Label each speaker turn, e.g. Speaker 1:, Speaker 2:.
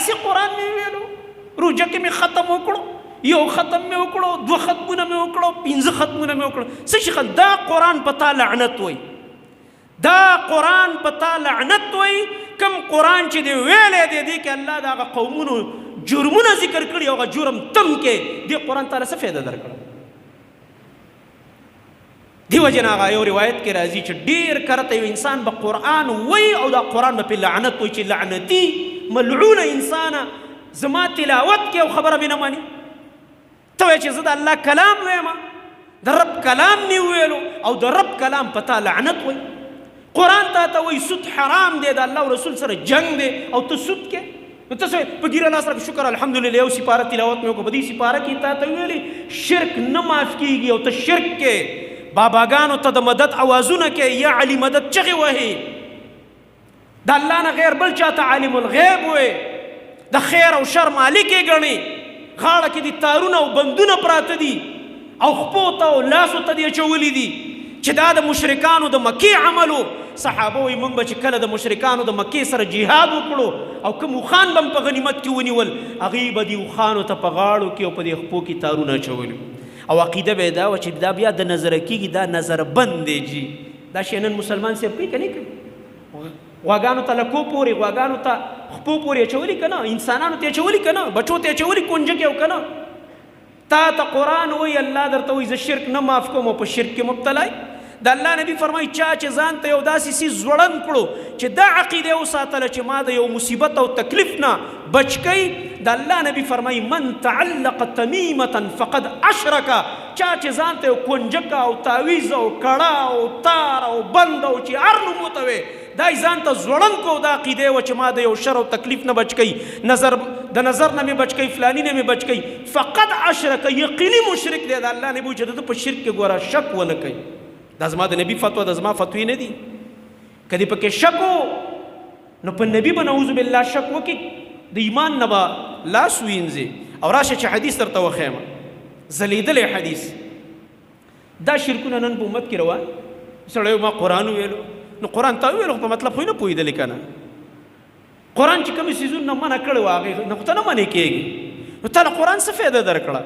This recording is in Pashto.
Speaker 1: داسې قرآن مې ویلو روژه کې مې ختم وکړو یو ختم مې وکړو 2 ختمونه مې وکړو 5 ختمونه مې وکړو څه شي دا قرآن په تا لعنت وایي دا قرآن په تا لعنت وایي کم قرآن چې دی ویلی دی دې کې الله د هغه قومونو جرمونه ذکر کړي او هغه جرم تم کې دې قرآن تعالی څه فایده درکړه دی وجه هغه یو روایت کې راځي چې ډېر کرته یو انسان به قرآن وایي او دا قرآن به پې لعنت وایي چې لعنتي ملعونه انسانه زما تلاوت کې او خبره مې نه ماني ته وایې چې زه د الله کلام ویم د رب کلام مې ویلو او د رب کلام په تا لعنت وایي قرآن ته وایي سود حرام دی د الله او رسول سره جنگ دی او ته سود کې نو تاسو په ګیره لاس راکړه شکر الحمدلله یو سپاره تلاوت مې وکړه په دې سپاره کې تا ته ویلي شرک نه معاف کیږي او ته شرک کې باباګانو ته د مدد اوازونه کې یا علي مدد چغې وهي د الله نه غیر بل چاته عالم الغیب وې د خیر او شر مالک یې ګڼي غاړه کې دي تارونه او بندونه پراته دي او خپو ته او لاسو ته دې اچولي دي چې دا د مشرکانو د مکې عملو صحابه وایي موږ به چې کله د مشرکانو د مکې سره جهاد وکړو او کوم اوښان به په غنیمت کې ونیول هغوی به دې اوښانو ته په غاړو کې او په دې خپو کې تارونه اچولي او عقیده به یې دا وه چې دا بیا د نظره کېږي دا نظر بند دی جي دا شی نن مسلمان صاحب کوي که نه کوي غواګانو ته لکو پورې غواګانو ته خپو پورې اچولي که نه انسانانو ته اچولي که نه بچو ته اچولي کونجه کې او که نه تا ته قرآن وایي الله درته وایي زه شرک نه معاف کوم او په شرک کې مبتلا د الله نبی فرمایي چا چې ځان ته یو داسې څیز ځوړند کړو چې دا عقیده وساتله چې ما د یو مصیبت او تکلیف نه بچ کوي د الله نبی فرمایي من تعلق تمیمة فقد اشرک چا چې ځان ته یو کونجکه او تعویز او کړه او تار او بند او چې هر نوم ورته وی دا ځان ته ځوړند کړو دا عقیده وه چې ما د یو شر او تکلیف نه بچ کوي د نظر نه مې بچ کوي فلاني نه مې بچ کوي فقد اشرک یقیني مشرک دی د الله نبی چې د په شرک کې ګوره شک ونه کوي دا زما د نبی فتوا د زما فتوی نه دي که دې پکې شک و نو په نبی به نعوذ بالله شک وکړي د ایمان نه به لاس وینځي او راشه چې حدیث درته وښیم ځلیدلی حدیث دا شرکونه نن په امت کې روان سړی ما قرآن ویلو نو قرآن تا ویلو په مطلب خو یې نه پوهېدلی که نه قرآن چې کومې څیزونه منع کړی و هغې نه خو ته نه منې کېږي نو تا له قرآن څه فایده درکړه